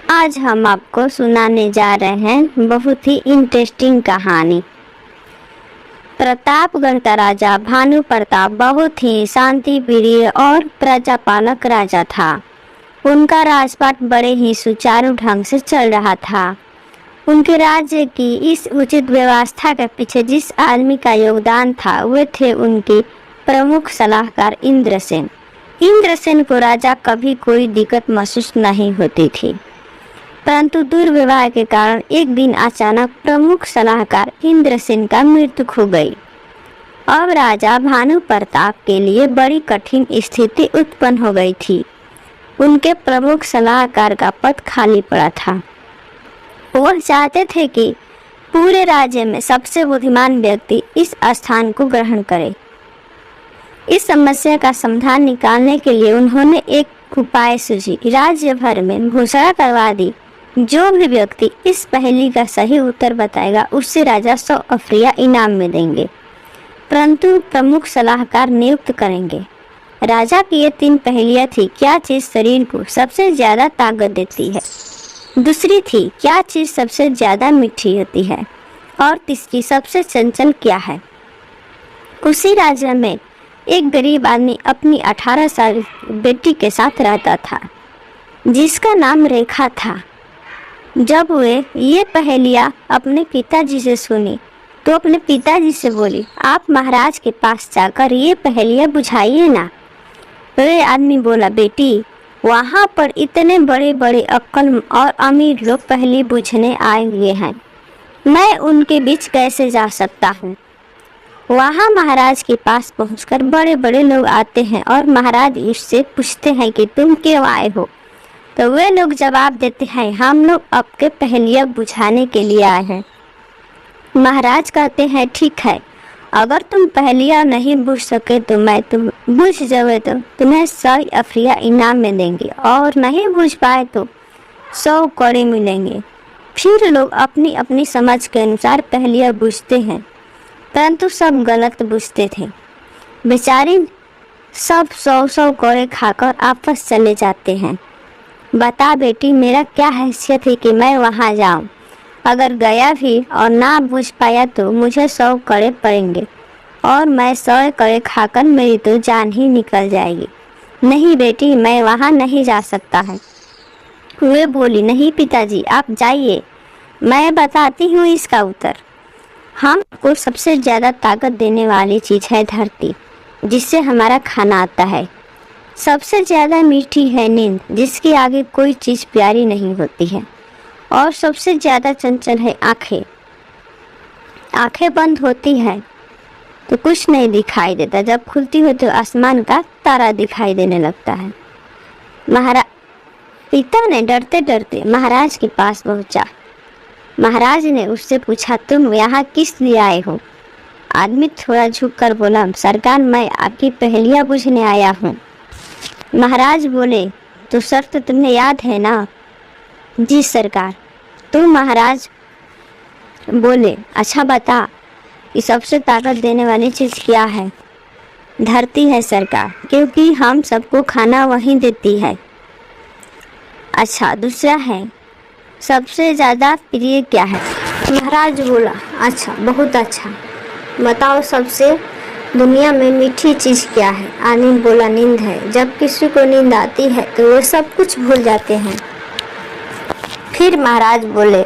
आज हम आपको सुनाने जा रहे हैं बहुत ही इंटरेस्टिंग कहानी। प्रतापगढ़ का राजा भानु प्रताप बहुत ही शांति प्रिय और प्रजापालक राजा था। उनका राजपाट बड़े ही सुचारू ढंग से चल रहा था। उनके राज्य की इस उचित व्यवस्था के पीछे जिस आदमी का योगदान था वे थे उनके प्रमुख सलाहकार इंद्रसेन। इंद्रसेन को राजा कभी कोई दिक्कत महसूस नहीं होती थी, परंतु दुर्व्यवहार के कारण एक दिन अचानक प्रमुख सलाहकार इंद्रसेन का मृत्यु हो गई। अब राजा भानु प्रताप के लिए बड़ी कठिन स्थिति उत्पन्न हो गई थी। उनके प्रमुख सलाहकार का पद खाली पड़ा था। वह चाहते थे कि पूरे राज्य में सबसे बुद्धिमान व्यक्ति इस स्थान को ग्रहण करे। इस समस्या का समाधान निकालने के लिए उन्होंने एक उपाय सूझी। राज्य भर में घोषणा करवा दी, जो भी व्यक्ति इस पहेली का सही उत्तर बताएगा उससे राजा 100 अफ्रिया इनाम में देंगे, परंतु प्रमुख सलाहकार नियुक्त करेंगे। राजा की ये 3 पहेलियां थी। क्या चीज शरीर को सबसे ज्यादा ताकत देती है? दूसरी थी, क्या चीज सबसे ज्यादा मीठी होती है? और तीसरी, सबसे चंचल क्या है? उसी राज्य में एक गरीब आदमी अपनी 18 साल बेटी के साथ रहता था, जिसका नाम रेखा था। जब वे ये पहेलियाँ अपने पिताजी से सुनी तो अपने पिताजी से बोली, आप महाराज के पास जाकर ये पहेलियाँ बुझाइए ना। वे आदमी बोला, बेटी, वहाँ पर इतने बड़े बड़े अक्ल और अमीर लोग पहेली बुझने आए हुए हैं, मैं उनके बीच कैसे जा सकता हूँ? वहाँ महाराज के पास पहुंचकर बड़े बड़े लोग आते हैं और महाराज उससे पूछते हैं कि तुम क्यों आए हो? तो वे लोग जवाब देते हैं, हम लोग आपके पहेलियाँ बुझाने के लिए आए हैं। महाराज कहते हैं, ठीक है, अगर तुम पहेलियाँ नहीं बुझ सके तो मैं तुम बुझ जावे तो तुम्हें 100 अफ्रिया इनाम में देंगे, और नहीं बुझ पाए तो 100 कौड़े मिलेंगे। फिर लोग अपनी अपनी समझ के अनुसार पहेलियाँ बुझते हैं, परंतु सब गलत बुझते थे। बेचारे सब 100 कौड़े खाकर आपस चले जाते हैं। बता बेटी, मेरा क्या हैसियत है कि मैं वहाँ जाऊँ? अगर गया भी और ना बुझ पाया तो मुझे 100 कौड़े पड़ेंगे और मैं 100 कौड़े खाकर मेरी तो जान ही निकल जाएगी। नहीं बेटी, मैं वहाँ नहीं जा सकता है। वे बोली, नहीं पिताजी, आप जाइए, मैं बताती हूँ इसका उत्तर। हमको सबसे ज़्यादा ताकत देने वाली चीज़ है धरती, जिससे हमारा खाना आता है। सबसे ज़्यादा मीठी है नींद, जिसके आगे कोई चीज़ प्यारी नहीं होती है। और सबसे ज़्यादा चंचल है आँखें। आँखें बंद होती है तो कुछ नहीं दिखाई देता, जब खुलती हो तो आसमान का तारा दिखाई देने लगता है। पिता ने डरते डरते महाराज के पास पहुँचा। महाराज ने उससे पूछा, तुम यहाँ किस लिए आए हो? आदमी थोड़ा झुककर बोला, सरकार, मैं आपकी पहेलियाँ बुझने आया हूँ। महाराज बोले, तो शर्त तुम्हें याद है ना? जी सरकार। तो महाराज बोले, अच्छा बता कि सबसे ताकत देने वाली चीज़ क्या है? धरती है सरकार, क्योंकि हम सबको खाना वहीं देती है। अच्छा, दूसरा है, सबसे ज़्यादा प्रिय क्या है? महाराज बोला, अच्छा, बहुत अच्छा, बताओ सबसे दुनिया में मीठी चीज़ क्या है? आदमी बोला, नींद है। जब किसी को नींद आती है तो वो सब कुछ भूल जाते हैं। फिर महाराज बोले,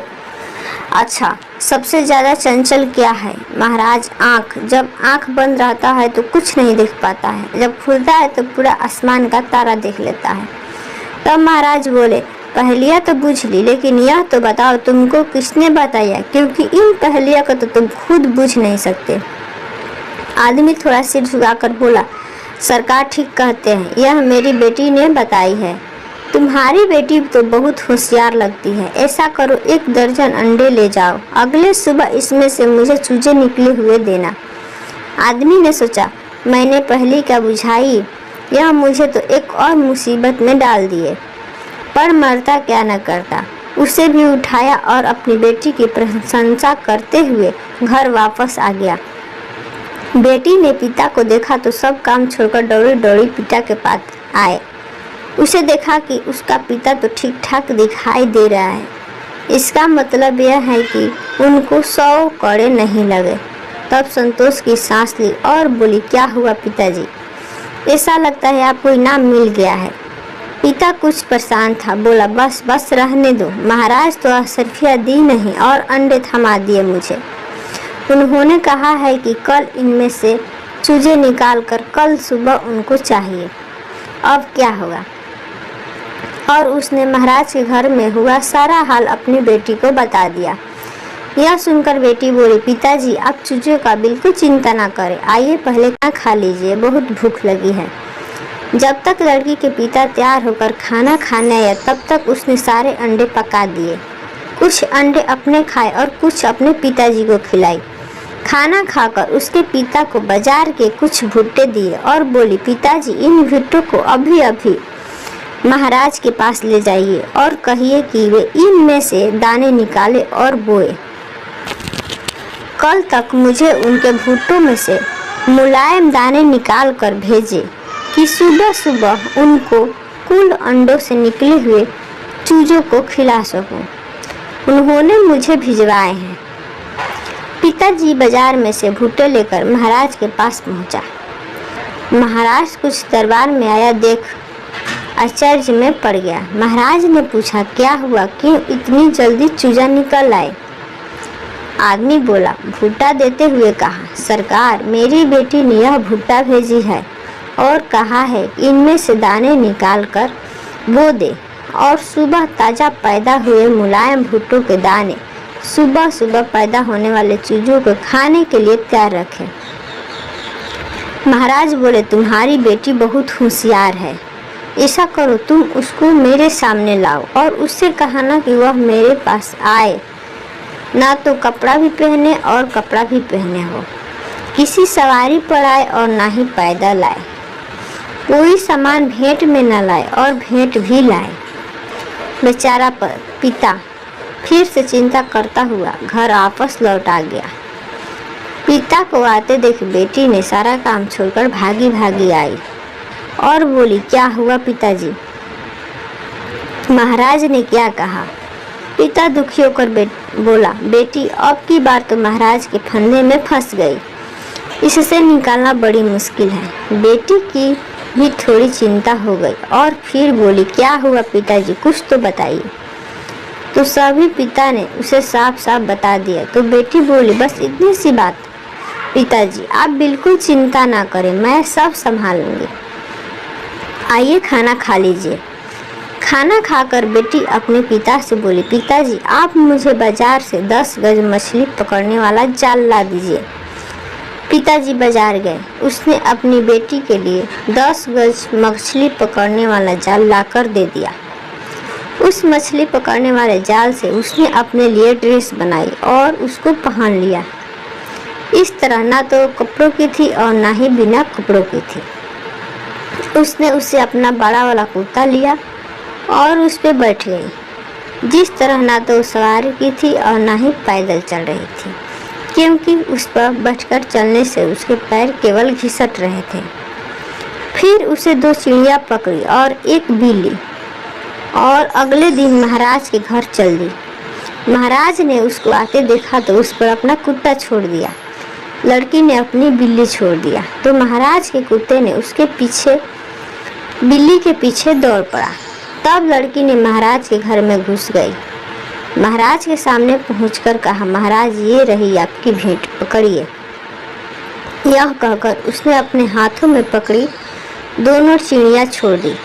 अच्छा, सबसे ज़्यादा चंचल क्या है? महाराज, आँख। जब आँख बंद रहता है तो कुछ नहीं देख पाता है, जब खुलता है तो पूरा आसमान का तारा देख लेता है। तब महाराज बोले, पहेलियाँ तो बुझ ली, लेकिन यह तो बताओ तुमको किसने बताया, क्योंकि इन पहेलियों को तो तुम खुद बुझ नहीं सकते। आदमी थोड़ा सिर झुकाकर बोला, सरकार ठीक कहते हैं, यह मेरी बेटी ने बताई है। तुम्हारी बेटी तो बहुत होशियार लगती है। ऐसा करो, 1 दर्जन अंडे ले जाओ, अगले सुबह इसमें से मुझे चूजे निकले हुए देना। आदमी ने सोचा, मैंने पहली क्या बुझाई, यह मुझे तो एक और मुसीबत में डाल दिए। पर मरता क्या न करता, उसे भी उठाया और अपनी बेटी की प्रशंसा करते हुए घर वापस आ गया। बेटी ने पिता को देखा तो सब काम छोड़कर दौड़ी दौड़ी पिता के पास आए उसे देखा कि उसका पिता तो ठीक ठाक दिखाई दे रहा है। इसका मतलब यह है कि उनको 100 कड़े नहीं लगे। तब संतोष की सांस ली और बोली, क्या हुआ पिताजी? ऐसा लगता है आपको इनाम मिल गया है। पिता कुछ परेशान था, बोला, बस बस रहने दो, महाराज तो अशर्फियाँ दी नहीं और अंडे थमा दिए मुझे। उन्होंने कहा है कि कल इनमें से चूजे निकाल कर कल सुबह उनको चाहिए। अब क्या होगा? और उसने महाराज के घर में हुआ सारा हाल अपनी बेटी को बता दिया। यह सुनकर बेटी बोली, पिताजी आप चूजों का बिल्कुल चिंता ना करें, आइए पहले खाना खा लीजिए, बहुत भूख लगी है। जब तक लड़की के पिता तैयार होकर खाना खाने आया तब तक उसने सारे अंडे पका दिए। कुछ अंडे अपने खाए और कुछ अपने पिताजी को खिलाई। खाना खाकर उसके पिता को बाजार के कुछ भुट्टे दिए और बोली, पिताजी इन भुट्टों को अभी अभी महाराज के पास ले जाइए और कहिए कि वे इनमें से दाने निकाले और बोए। कल तक मुझे उनके भुट्टों में से मुलायम दाने निकाल कर भेजे कि सुबह सुबह उनको कुल अंडों से निकले हुए चूजों को खिला सकूं। उन्होंने मुझे भिजवाए हैं। पिताजी बाजार में से भुट्टे लेकर महाराज के पास पहुंचा। महाराज कुछ दरबार में आया देख आश्चर्य में पड़ गया। महाराज ने पूछा, क्या हुआ, क्यों इतनी जल्दी चूजा निकल आए? आदमी बोला, भुट्टा देते हुए कहा, सरकार मेरी बेटी ने यह भुट्टा भेजी है और कहा है इनमें से दाने निकाल कर बो दे और सुबह ताज़ा पैदा हुए मुलायम भुट्टों के दाने सुबह सुबह पैदा होने वाले चूजों को खाने के लिए तैयार रखें। महाराज बोले, तुम्हारी बेटी बहुत होशियार है, ऐसा करो तुम उसको मेरे सामने लाओ और उससे कहना कि वह मेरे पास आए, ना तो कपड़ा भी पहने और कपड़ा भी पहने हो, किसी सवारी पर आए और ना ही पैदल आए, कोई सामान भेंट में न लाए और भेंट भी लाए। बेचारा पिता फिर से चिंता करता हुआ घर वापस लौट आ गया। पिता को आते देख बेटी ने सारा काम छोड़कर भागी भागी आई और बोली, क्या हुआ पिताजी? महाराज ने क्या कहा? पिता दुखी होकर बोला, बेटी अब की बार तो महाराज के फंदे में फंस गई, इससे निकालना बड़ी मुश्किल है। बेटी की भी थोड़ी चिंता हो गई और फिर बोली, क्या हुआ पिताजी, कुछ तो बताइए। तो सभी पिता ने उसे साफ साफ बता दिया। तो बेटी बोली, बस इतनी सी बात। पिताजी आप बिल्कुल चिंता ना करें, मैं सब संभाल लूँगी, आइए खाना खा लीजिए। खाना खाकर बेटी अपने पिता से बोली, पिताजी आप मुझे बाजार से 10 गज मछली पकड़ने वाला जाल ला दीजिए। पिताजी बाजार गए। उसने अपनी बेटी के लिए 10 गज मछली पकड़ने वाला जाल लाकर दे दिया। उस मछली पकड़ने वाले जाल से उसने अपने लिए ड्रेस बनाई और उसको पहन लिया। इस तरह ना तो कपड़ों की थी और ना ही बिना कपड़ों की थी। उसने उससे अपना बड़ा वाला कुर्ता लिया और उस पर बैठ गई। जिस तरह ना तो सवारी की थी और ना ही पैदल चल रही थी, क्योंकि उस पर बैठकर चलने से उसके पैर केवल घिसट रहे थे। फिर उसे 2 चिड़िया पकड़ी और एक बिल्ली और अगले दिन महाराज के घर चल दी। महाराज ने उसको आते देखा तो उस पर अपना कुत्ता छोड़ दिया। लड़की ने अपनी बिल्ली छोड़ दिया तो महाराज के कुत्ते ने उसके पीछे बिल्ली के पीछे दौड़ पड़ा। तब लड़की ने महाराज के घर में घुस गई। महाराज के सामने पहुंचकर कहा, महाराज ये रही आपकी भेंट, पकड़िए। यह कहकर उसने अपने हाथों में पकड़ी दोनों चिड़िया छोड़ दी।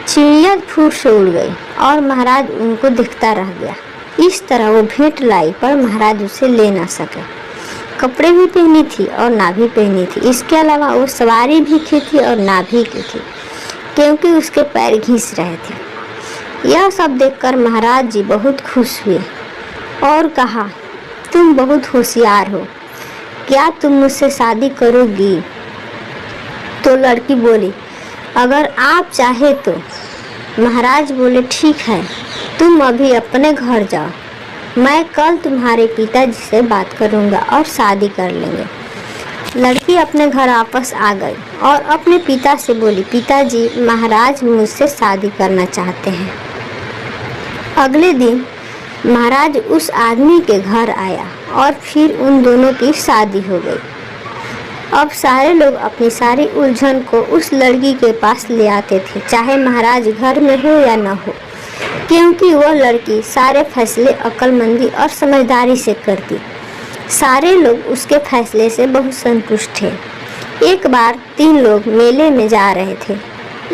चिड़िया फूट से उड़ गई और महाराज उनको दिखता रह गया। इस तरह वो भेंट लाई पर महाराज उसे ले ना सके। कपड़े भी पहनी थी और नाभि पहनी थी। इसके अलावा वो सवारी भी की थी और नाभि की थी, क्योंकि उसके पैर घिस रहे थे। यह सब देखकर महाराज जी बहुत खुश हुए और कहा, तुम बहुत होशियार हो, क्या तुम मुझसे शादी करोगी? तो लड़की बोली, अगर आप चाहे तो। महाराज बोले, ठीक है, तुम अभी अपने घर जाओ, मैं कल तुम्हारे पिताजी से बात करूंगा और शादी कर लेंगे। लड़की अपने घर वापस आ गई और अपने पिता से बोली, पिताजी, महाराज मुझसे शादी करना चाहते हैं। अगले दिन महाराज उस आदमी के घर आया और फिर उन दोनों की शादी हो गई। अब सारे लोग अपनी सारी उलझन को उस लड़की के पास ले आते थे, चाहे महाराज घर में हो या न हो, क्योंकि वह लड़की सारे फैसले अक्लमंदी और समझदारी से करती। सारे लोग उसके फैसले से बहुत संतुष्ट थे। एक बार 3 लोग मेले में जा रहे थे।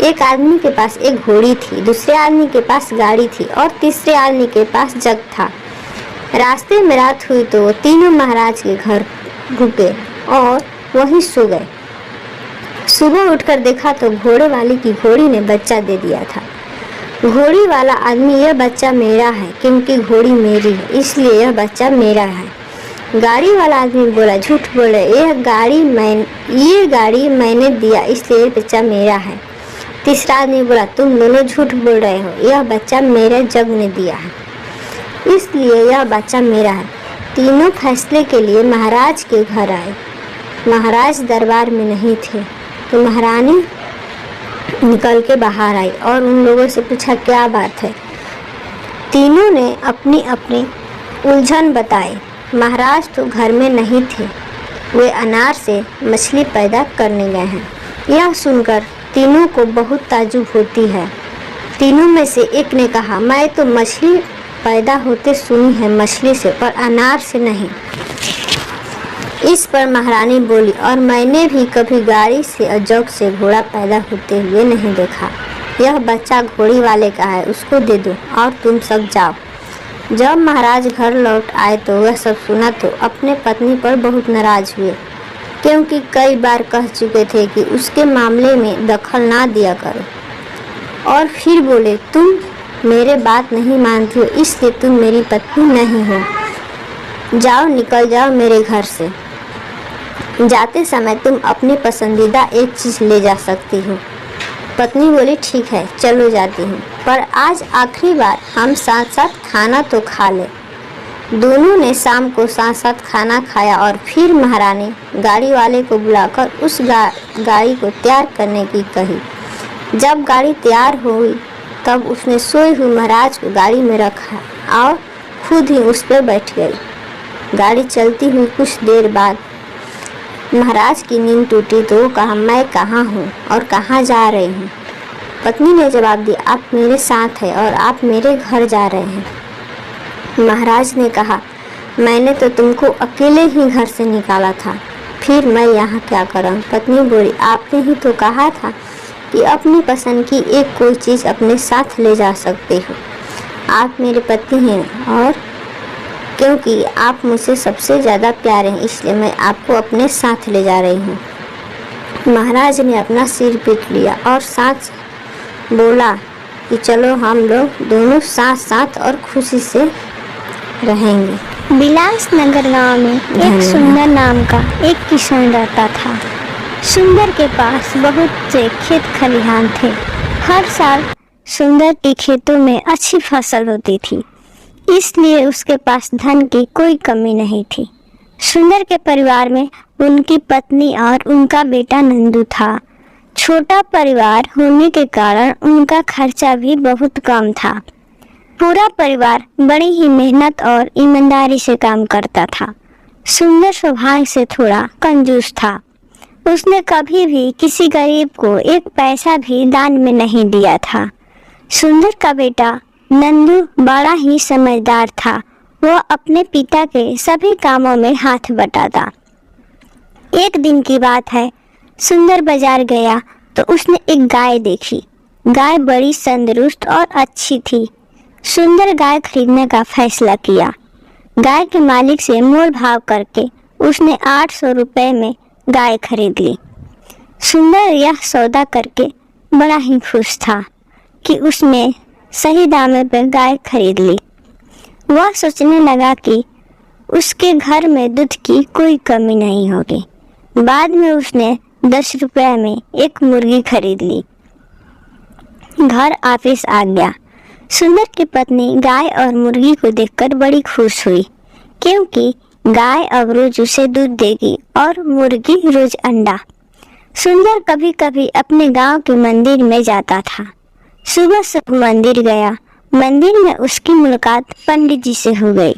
एक आदमी के पास एक घोड़ी थी, दूसरे आदमी के पास गाड़ी थी और तीसरे आदमी के पास जग था। रास्ते में रात हुई तो वो तीनों महाराज के घर रुके और वहीं सो गए। सुबह उठकर देखा तो घोड़े वाले की घोड़ी ने बच्चा दे दिया था। घोड़ी वाला आदमी, यह बच्चा मेरा है क्योंकि घोड़ी मेरी है, इसलिए यह बच्चा मेरा है। गाड़ी वाला आदमी बोला, झूठ बोल रहे, ये गाड़ी मैंने दिया, इसलिए यह बच्चा मेरा है। तीसरा आदमी बोला, तुम दोनों झूठ बोल रहे हो, यह बच्चा मेरे जग ने दिया है, इसलिए यह बच्चा मेरा है। तीनों फैसले के लिए महाराज के घर आए। महाराज दरबार में नहीं थे तो महारानी निकल के बाहर आई और उन लोगों से पूछा, क्या बात है। तीनों ने अपनी अपनी उलझन बताई। महाराज तो घर में नहीं थे, वे अनार से मछली पैदा करने गए हैं। यह सुनकर तीनों को बहुत ताज्जुब होती है। तीनों में से एक ने कहा, मैं तो मछली पैदा होते सुनी है मछली से, पर अनार से नहीं। इस पर महारानी बोली, और मैंने भी कभी गाड़ी से और जग से घोड़ा पैदा होते हुए नहीं देखा। यह बच्चा घोड़ी वाले का है, उसको दे दो और तुम सब जाओ। जब महाराज घर लौट आए तो वह सब सुना तो अपने पत्नी पर बहुत नाराज हुए, क्योंकि कई बार कह चुके थे कि उसके मामले में दखल ना दिया करो। और फिर बोले, तुम मेरे बात नहीं मानती हो, इसलिए तुम मेरी पत्नी नहीं हो। जाओ, निकल जाओ मेरे घर से। जाते समय तुम अपनी पसंदीदा एक चीज़ ले जा सकती हो। पत्नी बोली, ठीक है, चलो जाती हूँ, पर आज आखिरी बार हम साथ साथ खाना तो खा ले। दोनों ने शाम को साथ साथ खाना खाया और फिर महारानी गाड़ी वाले को बुलाकर उस गाड़ी को तैयार करने की कही। जब गाड़ी तैयार हुई तब उसने सोए हुए महाराज को गाड़ी में रखा और खुद ही उस पर बैठ गई। गाड़ी चलती हुई कुछ देर बाद महाराज की नींद टूटी तो वो कहा, मैं कहाँ हूँ और कहाँ जा रही हूँ। पत्नी ने जवाब दिया, आप मेरे साथ हैं और आप मेरे घर जा रहे हैं। महाराज ने कहा, मैंने तो तुमको अकेले ही घर से निकाला था, फिर मैं यहाँ क्या करूँ। पत्नी बोली, आपने ही तो कहा था कि अपनी पसंद की एक कोई चीज़ अपने साथ ले जा सकते हो। आप मेरे पति हैं और क्योंकि आप मुझसे सबसे ज़्यादा प्यारे हैं, इसलिए मैं आपको अपने साथ ले जा रही हूँ। महाराज ने अपना सिर पीट लिया और साथ बोला कि चलो हम लोग दोनों साथ साथ और खुशी से रहेंगे। बिलासनगर गांव में एक सुंदर नाम का एक किसान रहता था। सुंदर के पास बहुत से खेत खलिहान थे। हर साल सुंदर के खेतों में अच्छी फसल होती थी, इसलिए उसके पास धन की कोई कमी नहीं थी। सुंदर के परिवार में उनकी पत्नी और उनका बेटा नंदू था। छोटा परिवार होने के कारण उनका खर्चा भी बहुत कम था। पूरा परिवार बड़ी ही मेहनत और ईमानदारी से काम करता था। सुंदर स्वभाव से थोड़ा कंजूस था। उसने कभी भी किसी गरीब को एक पैसा भी दान में नहीं दिया था। सुंदर का बेटा नंदू बड़ा ही समझदार था। वह अपने पिता के सभी कामों में हाथ बटाता। एक दिन की बात है, सुंदर बाजार गया तो उसने एक गाय देखी। गाय बड़ी तंदुरुस्त और अच्छी थी। सुंदर गाय खरीदने का फैसला किया। गाय के मालिक से मोल भाव करके उसने 800 रुपए में गाय खरीद ली। सुंदर यह सौदा करके बड़ा ही खुश था कि उसने सही दाम पर गाय खरीद ली। वह सोचने लगा कि उसके घर में दूध की कोई कमी नहीं होगी। बाद में उसने 10 रुपए में एक मुर्गी खरीद ली। घर वापस आ गया। सुंदर की पत्नी गाय और मुर्गी को देखकर बड़ी खुश हुई, क्योंकि गाय अब रोज उसे दूध देगी और मुर्गी रोज अंडा। सुंदर कभी कभी अपने गांव के मंदिर में जाता था। सुबह सुबह मंदिर गया। मंदिर में उसकी मुलाकात पंडित जी से हो गई।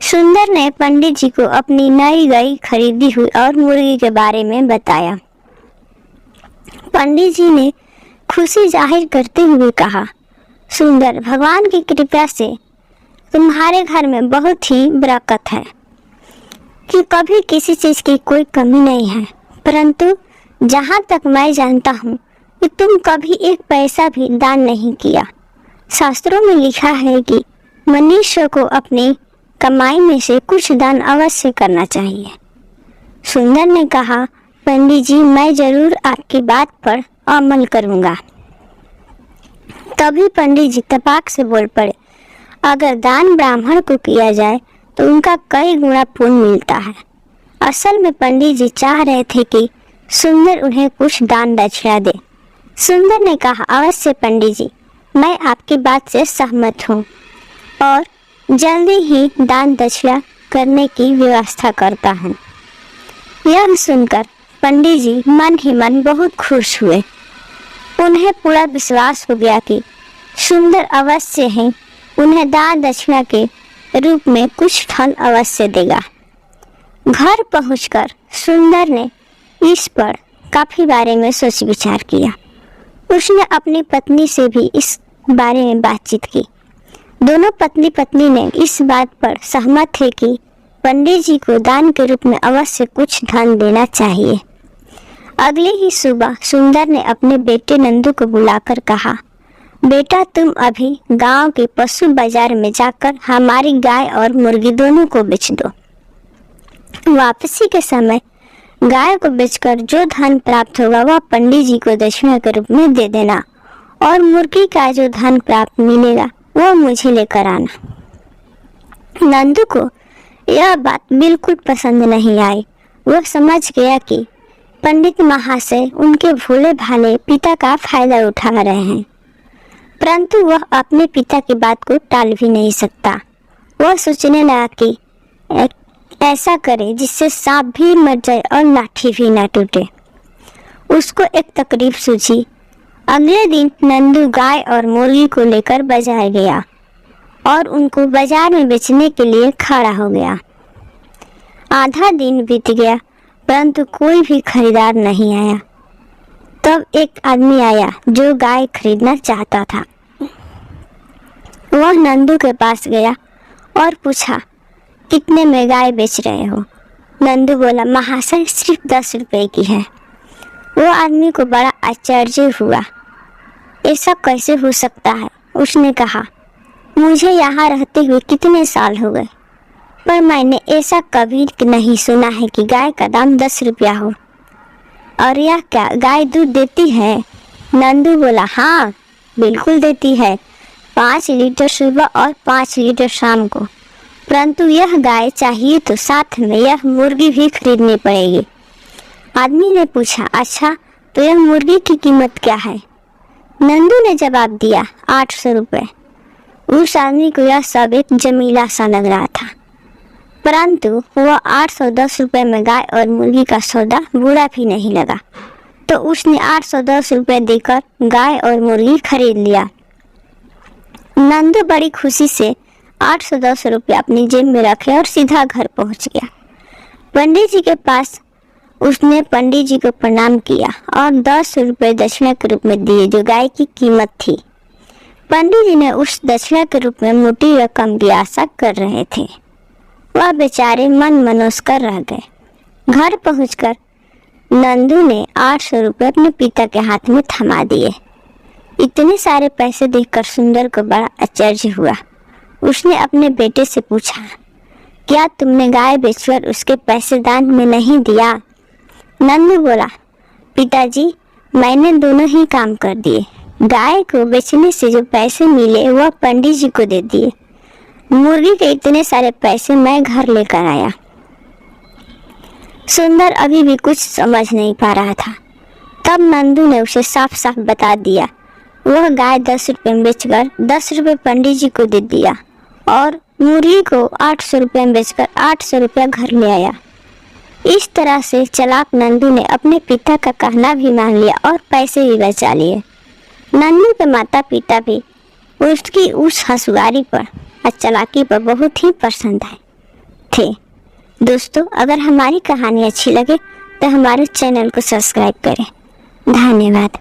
सुंदर ने पंडित जी को अपनी नई गाय खरीदी हुई और मुर्गी के बारे में बताया। पंडित जी ने खुशी जाहिर करते हुए कहा, सुंदर, भगवान की कृपा से तुम्हारे घर में बहुत ही बरकत है कि कभी किसी चीज की कोई कमी नहीं है। परंतु जहाँ तक मैं जानता हूँ कि तुम कभी एक पैसा भी दान नहीं किया। शास्त्रों में लिखा है कि मनुष्य को अपनी कमाई में से कुछ दान अवश्य करना चाहिए। सुंदर ने कहा, पंडित जी, मैं जरूर आपकी बात पर अमल करूँगा। तभी पंडित जी तपाक से बोल पड़े, अगर दान ब्राह्मण को किया जाए तो उनका कई गुना पुण्य मिलता है। असल में पंडित जी चाह रहे थे कि सुंदर उन्हें कुछ दान दक्षिणा दे। सुंदर ने कहा, अवश्य पंडित जी, मैं आपकी बात से सहमत हूँ और जल्दी ही दान दक्षिणा करने की व्यवस्था करता हूँ। यह सुनकर पंडित जी मन ही मन बहुत खुश हुए। उन्हें पूरा विश्वास हो गया कि सुंदर अवश्य ही उन्हें दान दक्षिणा के रूप में कुछ फल अवश्य देगा। घर पहुंचकर सुंदर ने इस पर काफी बारे में सोच विचार किया। उसने अपनी पत्नी से भी इस बारे में बातचीत की। दोनों पत्नी पत्नी ने इस बात पर सहमत थे कि पंडित जी को दान के रूप में अवश्य कुछ धन देना चाहिए। अगले ही सुबह सुंदर ने अपने बेटे नंदू को बुलाकर कहा, बेटा, तुम अभी गांव के पशु बाजार में जाकर हमारी गाय और मुर्गी दोनों को बेच दो। वापसी के समय गाय को बेचकर जो धन प्राप्त होगा वह पंडित जी को दक्षिणा के रूप में दे देना और मुर्गी का जो धन प्राप्त मिलेगा वह मुझे लेकर आना। नंदू को यह बात बिल्कुल पसंद नहीं आई। वह समझ गया कि पंडित महाशय उनके भोले भाले पिता का फायदा उठा रहे हैं, परंतु वह अपने पिता की बात को टाल भी नहीं सकता। वह सोचने लगा कि ऐसा करे जिससे सांप भी मर जाए और लाठी भी न टूटे। उसको एक तकलीफ सूझी। अगले दिन नंदू गाय और मुर्गी को लेकर बाजार गया और उनको बाजार में बेचने के लिए खड़ा हो गया। आधा दिन बीत गया परंतु कोई भी खरीदार नहीं आया। तब एक आदमी आया जो गाय खरीदना चाहता था। वह नंदू के पास गया और पूछा, कितने में गाय बेच रहे हो? नंदू बोला, महाशय, सिर्फ 10 रुपए की है। वो आदमी को बड़ा आश्चर्य हुआ। ऐसा कैसे हो सकता है? उसने कहा, मुझे यहाँ रहते हुए कितने साल हो गए, पर मैंने ऐसा कभी नहीं सुना है कि गाय का दाम 10 रुपया हो। और यह क्या, गाय दूध देती है? नंदू बोला, हाँ बिल्कुल देती है, 5 लीटर सुबह और 5 लीटर शाम को। परंतु यह गाय चाहिए तो साथ में यह मुर्गी भी खरीदनी पड़ेगी। आदमी ने पूछा, अच्छा तो यह मुर्गी की कीमत क्या है? नंदू ने जवाब दिया, 800 रुपये। उस आदमी को यह सब एक जमीला सा लग रहा था, परंतु वह 810 रुपये में गाय और मुर्गी का सौदा बुरा भी नहीं लगा, तो उसने 810 रुपये देकर गाय और मुर्गी खरीद लिया। नंदू बड़ी खुशी से 810 रुपये अपनी जेब में रखे और सीधा घर पहुंच गया। पंडित जी के पास उसने पंडित जी को प्रणाम किया और 10 रुपये दक्षिणा के रूप में दिए, जो गाय की कीमत थी। पंडित जी ने उस दक्षिणा के रूप में मोटी रकम की आशा कर रहे थे। वह बेचारे मन मनोस कर रह गए। घर पहुंचकर नंदू ने 800 रुपये अपने पिता के हाथ में थमा दिए। इतने सारे पैसे देखकर सुंदर को बड़ा आश्चर्य हुआ। उसने अपने बेटे से पूछा, क्या तुमने गाय बेचकर उसके पैसे दान में नहीं दिया? नंदू बोला, पिताजी, मैंने दोनों ही काम कर दिए। गाय को बेचने से जो पैसे मिले वह पंडित जी को दे दिए। मुर्गी के इतने सारे पैसे मैं घर लेकर आया। सुंदर अभी भी कुछ समझ नहीं पा रहा था। तब नंदू ने उसे साफ साफ बता दिया। वह गाय 10 रुपये में बेचकर 10 रुपये पंडित जी को दे दिया और मुर्गी को 800 रुपये में बेचकर 800 रुपया घर ले आया। इस तरह से चालाक नंदू ने अपने पिता का कहना भी मान लिया और पैसे भी बचा लिए। नंदू के माता पिता भी उसकी उस हंसुआरी पर और चालाकी पर बहुत ही पसंद आए थे। दोस्तों, अगर हमारी कहानी अच्छी लगे तो हमारे चैनल को सब्सक्राइब करें। धन्यवाद।